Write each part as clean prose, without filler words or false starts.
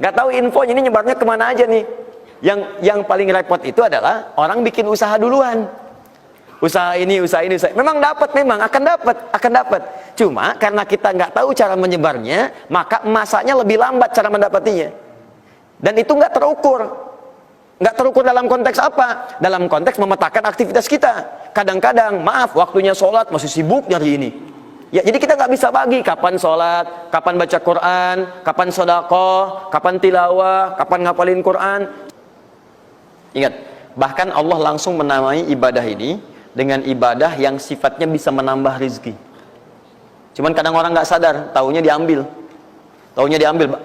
Nggak tahu infonya ini nyebarnya kemana aja nih. Yang paling repot itu adalah orang bikin usaha duluan. Usaha ini. Memang dapat, memang akan dapat. Cuma karena kita nggak tahu cara menyebarnya, maka masanya lebih lambat cara mendapatinya. Dan itu nggak terukur. Nggak terukur dalam konteks apa? Dalam konteks memetakan aktivitas kita. Kadang-kadang, maaf, waktunya sholat masih sibuk nyari ini. Ya, jadi kita nggak bisa bagi kapan sholat, kapan baca Quran, kapan sedekah, kapan tilawah, kapan ngapalin Quran. Ingat, bahkan Allah langsung menamai ibadah ini dengan ibadah yang sifatnya bisa menambah rezeki. Cuman kadang orang nggak sadar, taunya diambil.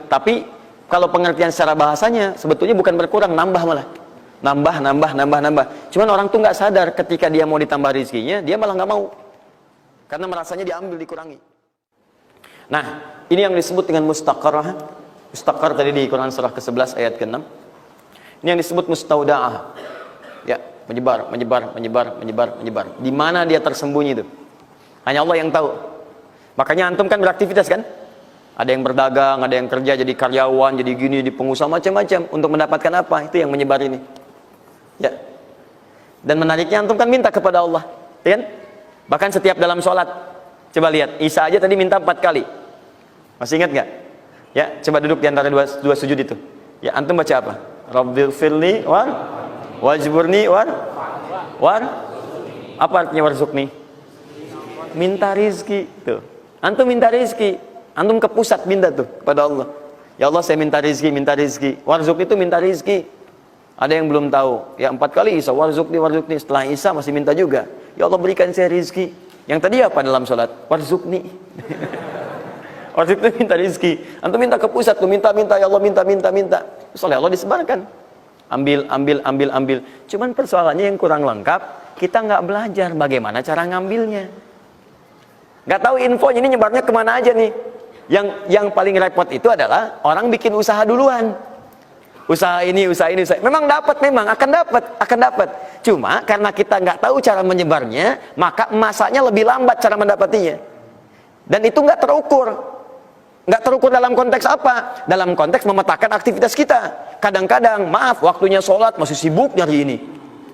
Tapi kalau pengertian secara bahasanya sebetulnya bukan berkurang, nambah malah. Nambah. Cuman orang tuh nggak sadar ketika dia mau ditambah rezekinya, dia malah nggak mau. Karena merasanya diambil, dikurangi. Nah, ini yang disebut dengan mustaqarrah. Mustaqar tadi di Quran surah ke-11 ayat ke-6. Ini yang disebut mustauda'ah. Ya, menyebar. Di mana dia tersembunyi itu? Hanya Allah yang tahu. Makanya antum kan beraktivitas kan? Ada yang berdagang, ada yang kerja jadi karyawan, jadi gini, di pengusaha macam-macam untuk mendapatkan apa? Itu yang menyebar ini. Ya. Dan menariknya antum kan minta kepada Allah, ya kan? Bahkan setiap dalam sholat. Coba lihat, Isa aja tadi minta 4 kali. Masih ingat nggak? Ya, coba duduk di antara dua sujud itu. Ya, antum baca apa? Rabbighfirli wajburni apa artinya warzuqni? Minta rizki. Tuh. Antum minta rizki. Antum ke pusat minta tuh kepada Allah. Ya Allah, saya minta rizki. Warzuq itu minta rizki. Ada yang belum tahu. Ya 4 kali Isa, warzuqni. Setelah Isa masih minta juga. Ya Allah, berikan saya rizki. Yang tadi apa dalam sholat? Warzuqni. Warzuqni minta rizki. Antum minta ke pusat tuh, minta. Ya Allah, minta. Soalnya Allah disebarkan. Ambil. Cuman persoalannya yang kurang lengkap, kita nggak belajar bagaimana cara ngambilnya. Nggak tahu infonya ini nyebarnya kemana aja nih. Yang paling repot itu adalah orang bikin usaha duluan. Usaha ini. Memang dapat, memang akan dapat. Cuma karena kita nggak tahu cara menyebarnya, maka masanya lebih lambat cara mendapatinya. Dan itu nggak terukur. Nggak terukur dalam konteks apa? Dalam konteks memetakan aktivitas kita. Kadang-kadang, maaf, waktunya sholat masih sibuk nyari ini.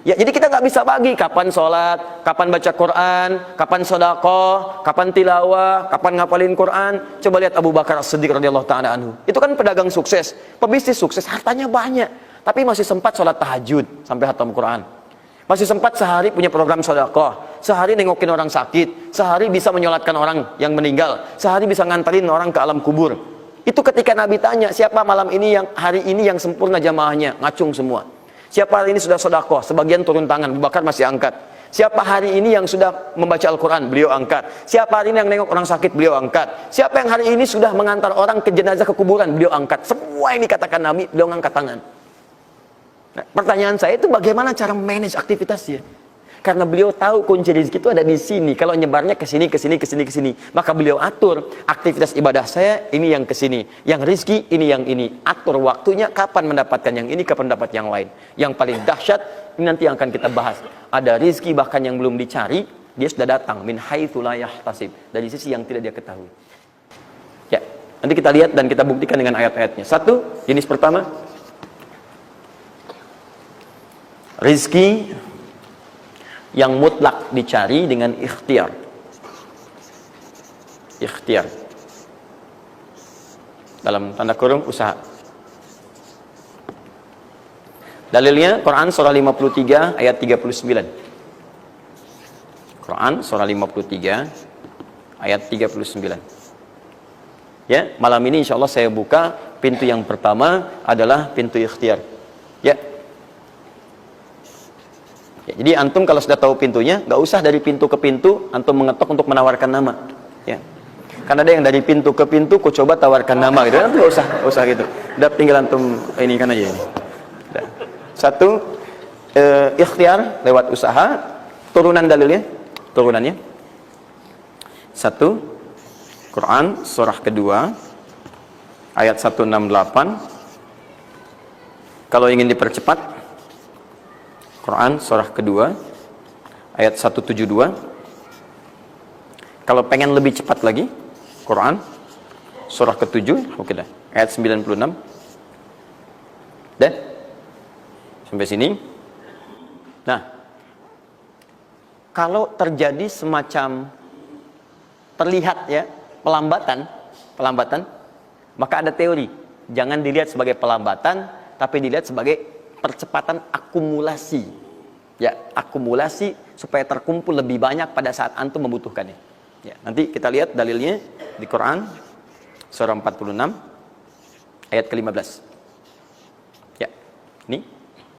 Ya, jadi kita nggak bisa bagi kapan sholat, kapan baca Quran, kapan sedekah, kapan tilawah, kapan ngapalin Quran. Coba lihat Abu Bakar As-Siddiq radhiyallahu ta'ala anhu. Itu kan pedagang sukses, pebisnis sukses, hartanya banyak, tapi masih sempat sholat tahajud sampai khatam Quran. Masih sempat sehari punya program sedekah, sehari nengokin orang sakit, sehari bisa menyolatkan orang yang meninggal, sehari bisa nganterin orang ke alam kubur. Itu ketika Nabi tanya, siapa malam ini yang hari ini yang sempurna jamaahnya, ngacung semua. Siapa hari ini sudah sedekah, sebagian turun tangan, Abu Bakar masih angkat. Siapa hari ini yang sudah membaca Al-Quran, beliau angkat. Siapa hari ini yang nengok orang sakit, beliau angkat. Siapa yang hari ini sudah mengantar orang ke jenazah ke kuburan, beliau angkat. Semua yang dikatakan Nabi, beliau angkat tangan. Nah, pertanyaan saya itu bagaimana cara manage aktivitasnya? Karena beliau tahu kunci rezeki itu ada di sini. Kalau nyebarnya ke sini. Maka beliau atur aktivitas ibadah saya ini yang ke sini. Yang rezeki ini yang ini. Atur waktunya kapan mendapatkan yang ini, kapan mendapat yang lain. Yang paling dahsyat ini nanti yang akan kita bahas. Ada rezeki bahkan yang belum dicari, dia sudah datang min haitsu la yahtasib. Dari sisi yang tidak dia ketahui. Ya, nanti kita lihat dan kita buktikan dengan ayat-ayatnya. Satu, jenis pertama. Rezeki yang mutlak dicari dengan ikhtiar. Dalam tanda kurung usaha. Dalilnya Quran surah 53 ayat 39. Quran surah 53 ayat 39. Ya, malam ini insyaallah saya buka pintu yang pertama adalah pintu ikhtiar. Ya. Ya, jadi antum kalau sudah tahu pintunya, nggak usah dari pintu ke pintu antum mengetok untuk menawarkan nama. Ya. Karena ada yang dari pintu ke pintu, ku coba tawarkan nama gitu. Nggak usah gitu. Udah tinggal antum ini kan aja ini. Udah. Satu, ikhtiar lewat usaha. Turunan dalilnya, turunannya. Satu, Quran surah kedua ayat 168. Kalau ingin dipercepat, Quran surah kedua ayat 172. Kalau pengen lebih cepat lagi, Quran surah ke-7 ayat 96. Deh. Sampai sini. Nah, kalau terjadi semacam terlihat ya pelambatan, maka ada teori. Jangan dilihat sebagai pelambatan, tapi dilihat sebagai percepatan akumulasi. Ya, akumulasi supaya terkumpul lebih banyak pada saat antum membutuhkannya. Ya, nanti kita lihat dalilnya di Quran surah 46 ayat ke-15. Ya, ini